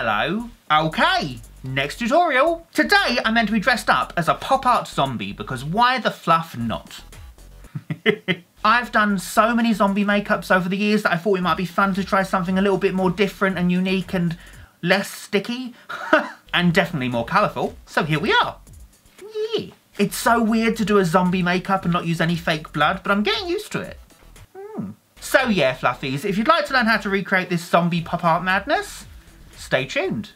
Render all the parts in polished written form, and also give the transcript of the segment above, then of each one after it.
Hello. Okay, next tutorial. Today I'm meant to be dressed up as a pop art zombie because why the fluff not? I've done so many zombie makeups over the years that I thought it might be fun to try something a little bit more different and unique and less sticky and definitely more colourful. So here we are. Yeah. It's so weird to do a zombie makeup and not use any fake blood, but I'm getting used to it. So yeah, fluffies, if you'd like to learn how to recreate this zombie pop art madness, stay tuned.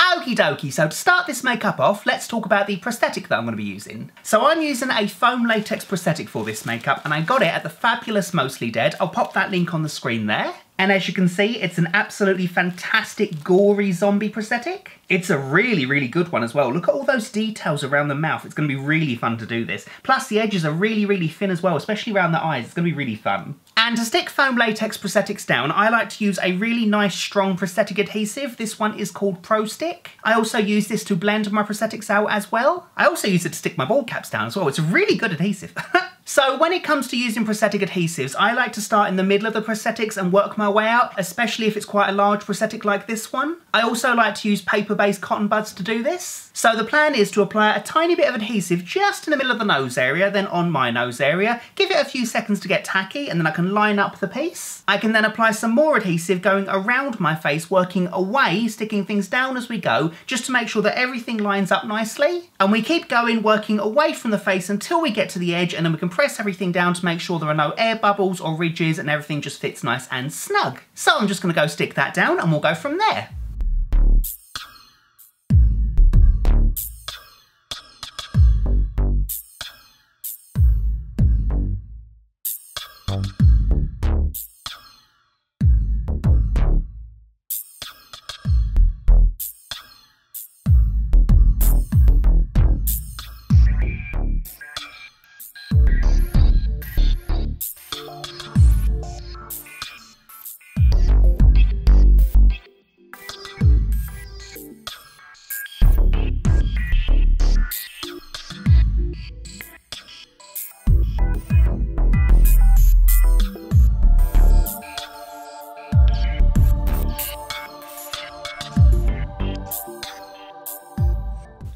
Okie dokie, so to start this makeup off, let's talk about the prosthetic that I'm going to be using. So I'm using a foam latex prosthetic for this makeup, and I got it at the fabulous Mostly Dead. I'll pop that link on the screen there. And as you can see, it's an absolutely fantastic, gory zombie prosthetic. It's a really, really good one as well. Look at all those details around the mouth. It's going to be really fun to do this. Plus, the edges are really, really thin as well, especially around the eyes. It's going to be really fun. And to stick foam latex prosthetics down, I like to use a really nice, strong prosthetic adhesive. This one is called Prosthetic. I also use this to blend my prosthetics out as well. I also use it to stick my ball caps down as well. It's a really good adhesive. So when it comes to using prosthetic adhesives, I like to start in the middle of the prosthetics and work my way out, especially if it's quite a large prosthetic like this one. I also like to use paper-based cotton buds to do this. So the plan is to apply a tiny bit of adhesive just in the middle of the nose area, then on my nose area, give it a few seconds to get tacky, and then I can line up the piece. I can then apply some more adhesive going around my face, working away, sticking things down as we go, just to make sure that everything lines up nicely. And we keep going, working away from the face until we get to the edge, and then we can press everything down to make sure there are no air bubbles or ridges and everything just fits nice and snug. So I'm just going to go stick that down and we'll go from there.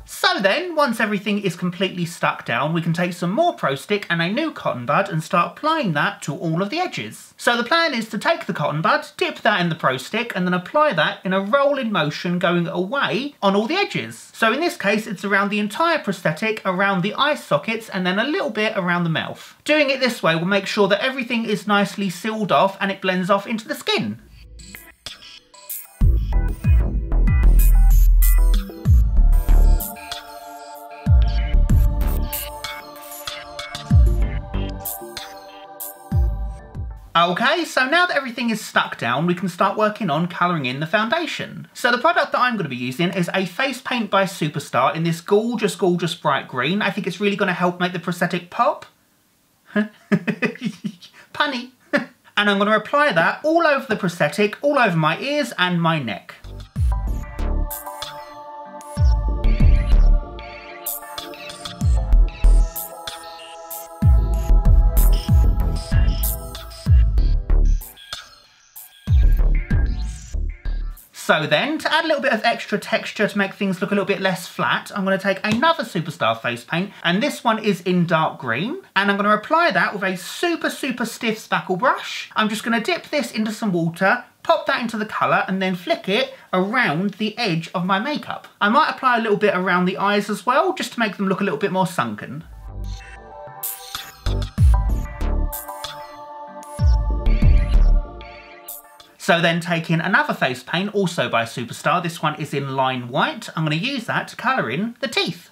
So then, once everything is completely stuck down, we can take some more Pro Stick and a new cotton bud and start applying that to all of the edges. So the plan is to take the cotton bud, dip that in the Pro Stick, and then apply that in a rolling motion going away on all the edges. So in this case, it's around the entire prosthetic, around the eye sockets, and then a little bit around the mouth. Doing it this way will make sure that everything is nicely sealed off and it blends off into the skin. Okay, so now that everything is stuck down, we can start working on colouring in the foundation. So the product that I'm going to be using is a face paint by Superstar in this gorgeous, gorgeous bright green. I think it's really going to help make the prosthetic pop. Punny. And I'm going to apply that all over the prosthetic, all over my ears and my neck. So then, to add a little bit of extra texture to make things look a little bit less flat, I'm going to take another Superstar face paint, and this one is in dark green, and I'm going to apply that with a super, super stiff spackle brush. I'm just going to dip this into some water, pop that into the colour, and then flick it around the edge of my makeup. I might apply a little bit around the eyes as well, just to make them look a little bit more sunken. So then taking another face paint, also by Superstar, this one is in Line White, I'm going to use that to colour in the teeth.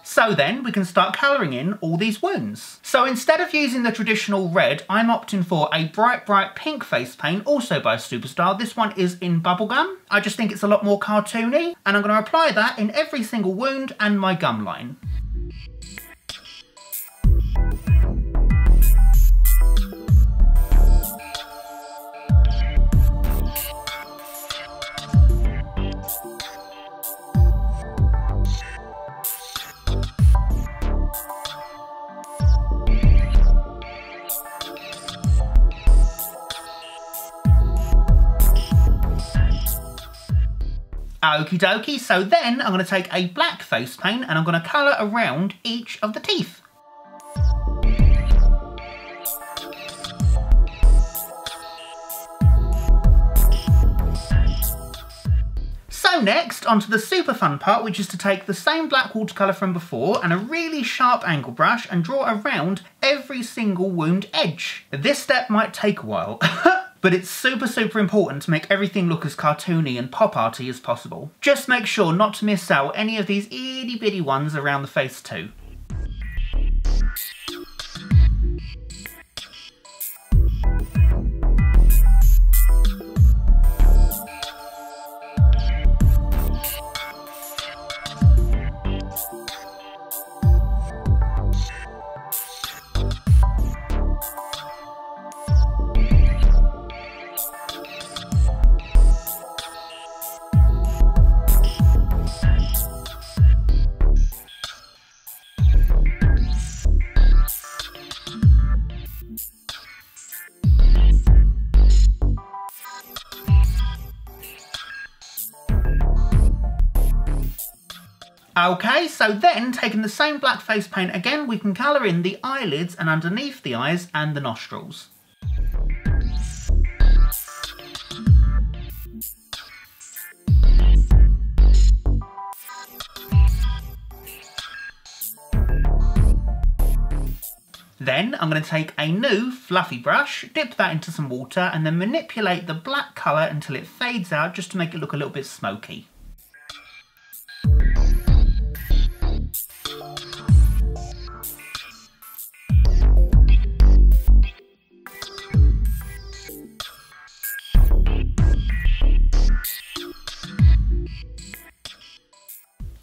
So then we can start colouring in all these wounds. So instead of using the traditional red, I'm opting for a bright, bright pink face paint, also by Superstar. This one is in Bubblegum. I just think it's a lot more cartoony, and I'm going to apply that in every single wound and my gum line. Okie dokie, so then I'm going to take a black face paint and I'm going to colour around each of the teeth. So next, onto the super fun part, which is to take the same black watercolour from before and a really sharp angle brush and draw around every single wound edge. This step might take a while, but it's super important to make everything look as cartoony and pop arty as possible. Just make sure not to miss out any of these itty bitty ones around the face too. Okay, so then, taking the same black face paint again, we can colour in the eyelids and underneath the eyes and the nostrils. Then I'm going to take a new fluffy brush, dip that into some water and then manipulate the black colour until it fades out just to make it look a little bit smoky.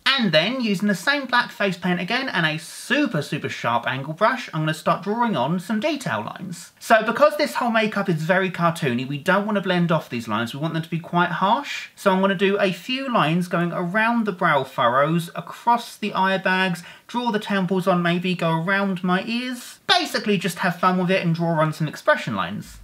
And then, using the same black face paint again and a super sharp angle brush, I'm going to start drawing on some detail lines. So because this whole makeup is very cartoony, we don't want to blend off these lines, we want them to be quite harsh. So I'm going to do a few lines going around the brow furrows, across the eye bags, draw the temples on maybe, go around my ears. Basically just have fun with it and draw on some expression lines.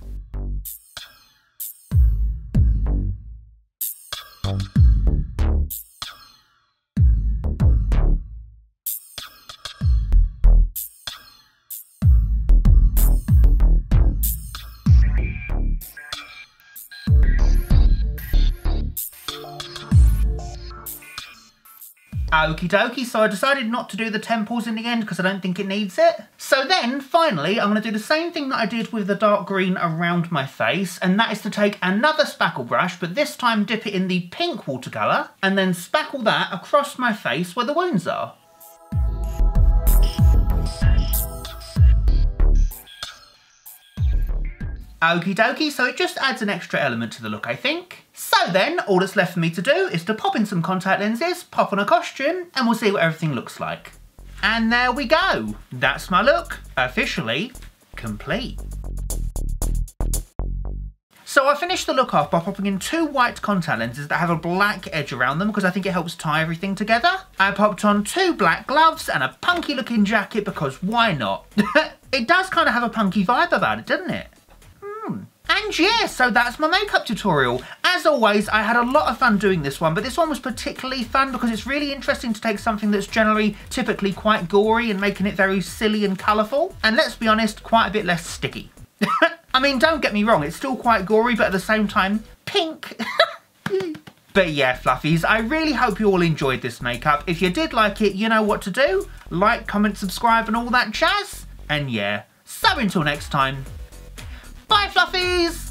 Okie dokie, so I decided not to do the temples in the end because I don't think it needs it. So then, finally, I'm going to do the same thing that I did with the dark green around my face, and that is to take another spackle brush, but this time dip it in the pink watercolour, and then spackle that across my face where the wounds are. Okie dokie, so it just adds an extra element to the look, I think. So then, all that's left for me to do is to pop in some contact lenses, pop on a costume, and we'll see what everything looks like. And there we go. That's my look, officially complete. So I finished the look off by popping in 2 white contact lenses that have a black edge around them because I think it helps tie everything together. I popped on 2 black gloves and a punky looking jacket because why not? It does kind of have a punky vibe about it, doesn't it? And yeah, so that's my makeup tutorial. As always, I had a lot of fun doing this one, but this one was particularly fun because it's really interesting to take something that's generally typically quite gory and making it very silly and colourful. And let's be honest, quite a bit less sticky. I mean, don't get me wrong, it's still quite gory, but at the same time, pink. But yeah, fluffies, I really hope you all enjoyed this makeup. If you did like it, you know what to do. Like, comment, subscribe and all that jazz. And yeah, so until next time, bye fluffies!